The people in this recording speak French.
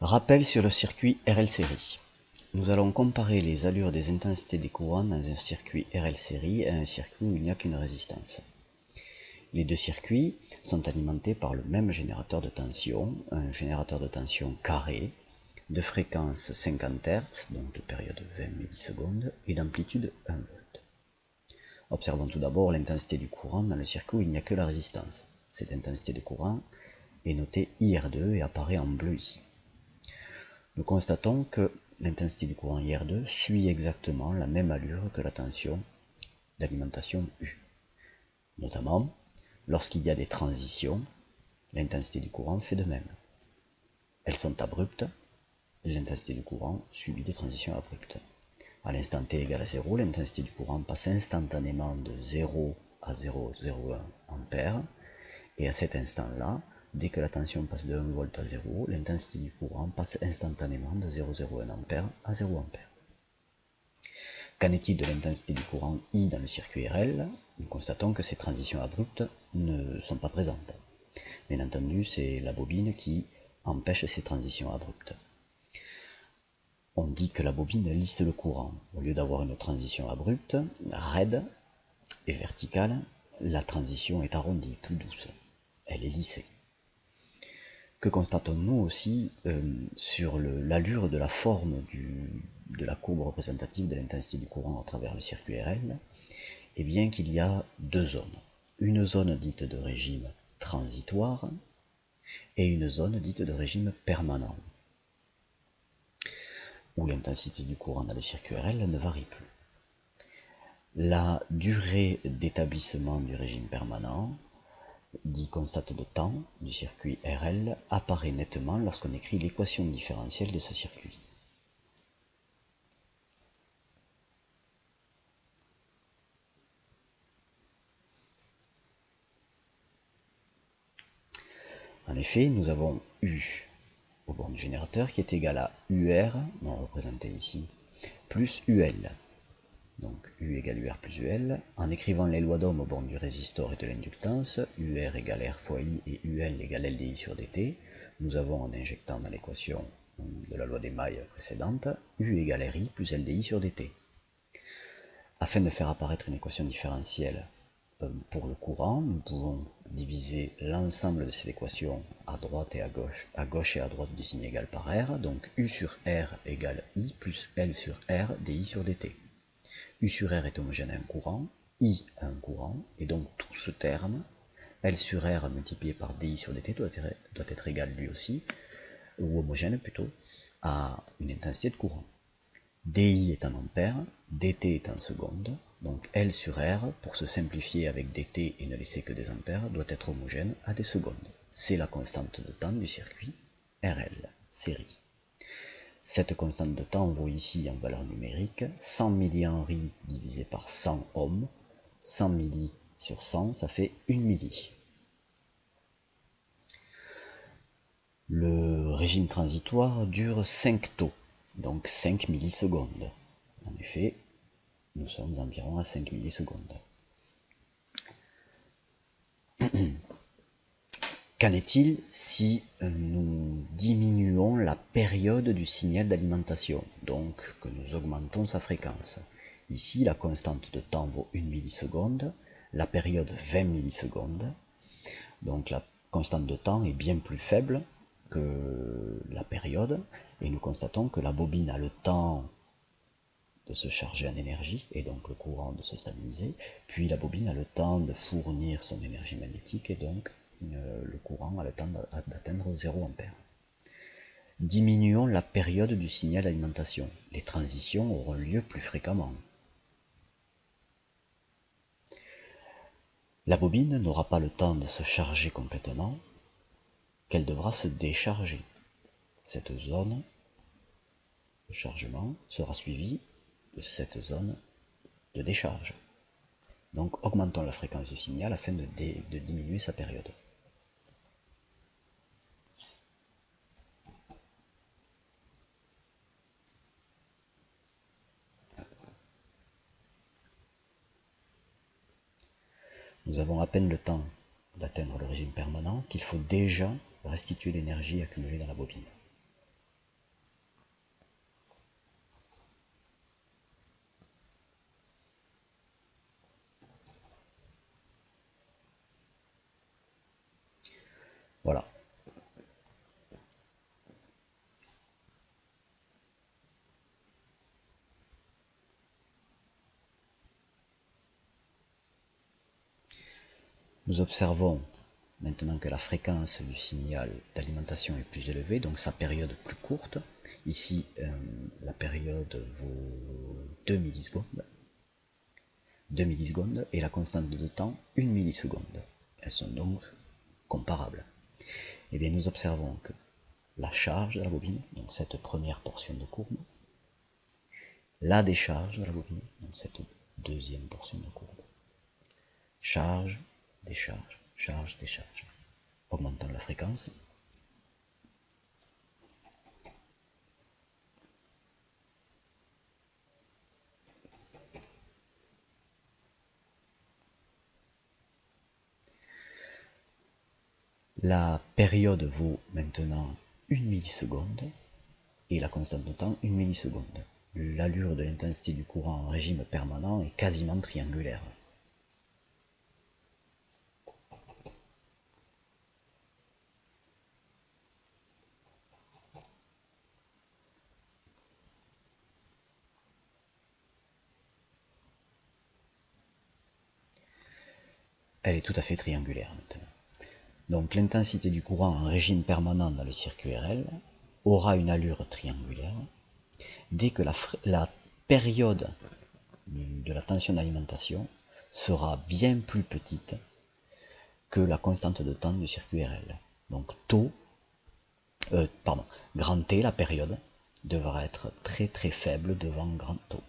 Rappel sur le circuit RL série. Nous allons comparer les allures des intensités des courants dans un circuit RL série à un circuit où il n'y a qu'une résistance. Les deux circuits sont alimentés par le même générateur de tension, un générateur de tension carré, de fréquence 50 Hz, donc de période 20 millisecondes, et d'amplitude 1 V. Observons tout d'abord l'intensité du courant dans le circuit où il n'y a que la résistance. Cette intensité de courant est notée IR2 et apparaît en bleu ici. Nous constatons que l'intensité du courant IR2 suit exactement la même allure que la tension d'alimentation U. Notamment, lorsqu'il y a des transitions, l'intensité du courant fait de même. Elles sont abruptes, l'intensité du courant subit des transitions abruptes. À l'instant t égale à 0, l'intensité du courant passe instantanément de 0 à 0,01 A, et à cet instant-là, dès que la tension passe de 1 V à 0, l'intensité du courant passe instantanément de 0,01 A à 0 A. Qu'en est-il de l'intensité du courant I dans le circuit RL? Nous constatons que ces transitions abruptes ne sont pas présentes. Bien entendu, c'est la bobine qui empêche ces transitions abruptes. On dit que la bobine lisse le courant. Au lieu d'avoir une transition abrupte, raide et verticale, la transition est arrondie, plus douce. Elle est lissée. Que constatons-nous aussi sur l'allure de la forme de la courbe représentative de l'intensité du courant à travers le circuit RL? Eh bien qu'il y a deux zones. Une zone dite de régime transitoire et une zone dite de régime permanent, où l'intensité du courant dans le circuit RL ne varie plus. La durée d'établissement du régime permanent, dit constante de temps du circuit RL, apparaît nettement lorsqu'on écrit l'équation différentielle de ce circuit. En effet, nous avons U au bord du générateur qui est égal à UR, non représenté ici, plus UL. Donc U égale UR plus UL. En écrivant les lois d'Ohm au bord du résistor et de l'inductance, UR égale R fois I et UL égale LDI sur dt, nous avons, en injectant dans l'équation de la loi des mailles précédente, U égale RI plus LDI sur dt. Afin de faire apparaître une équation différentielle pour le courant, nous pouvons diviser l'ensemble de cette équation à droite et à gauche et à droite du signe égal par R, donc U sur R égale I plus L sur R DI sur dt. U sur R est homogène à un courant, I à un courant, et donc tout ce terme, L sur R multiplié par DI sur dt doit être égal lui aussi, ou homogène plutôt, à une intensité de courant. DI est en ampères, dt est en secondes, donc L sur R, pour se simplifier avec dt et ne laisser que des ampères, doit être homogène à des secondes. C'est la constante de temps du circuit RL, série. Cette constante de temps vaut ici en valeur numérique 100 millihenry divisé par 100 ohms. 100 milli sur 100, ça fait 1 milli. Le régime transitoire dure 5 taux, donc 5 millisecondes. En effet, nous sommes environ à 5 millisecondes. Qu'en est-il si nous diminuons la période du signal d'alimentation, donc que nous augmentons sa fréquence? Ici, la constante de temps vaut 1 milliseconde, la période 20 millisecondes, donc la constante de temps est bien plus faible que la période, et nous constatons que la bobine a le temps de se charger en énergie, et donc le courant de se stabiliser, puis la bobine a le temps de fournir son énergie magnétique, et donc le courant a le temps d'atteindre 0 A. Diminuons la période du signal d'alimentation. Les transitions auront lieu plus fréquemment. La bobine n'aura pas le temps de se charger complètement, qu'elle devra se décharger. Cette zone de chargement sera suivie de cette zone de décharge. Donc augmentons la fréquence du signal afin de diminuer sa période. Nous avons à peine le temps d'atteindre le régime permanent qu'il faut déjà restituer l'énergie accumulée dans la bobine. Voilà. Nous observons maintenant que la fréquence du signal d'alimentation est plus élevée, donc sa période plus courte. Ici, la période vaut 2 millisecondes. 2 millisecondes et la constante de temps 1 milliseconde. Elles sont donc comparables. Et bien nous observons que la charge de la bobine, donc cette première portion de courbe, la décharge de la bobine, donc cette deuxième portion de courbe, charge, décharge, charge, décharge. Augmentons la fréquence. La période vaut maintenant 1 milliseconde et la constante de temps 1 milliseconde. L'allure de l'intensité du courant en régime permanent est quasiment triangulaire. Elle est tout à fait triangulaire maintenant. Donc l'intensité du courant en régime permanent dans le circuit RL aura une allure triangulaire dès que la période de la tension d'alimentation sera bien plus petite que la constante de temps du circuit RL. Donc grand T, la période, devra être très très faible devant grand taux.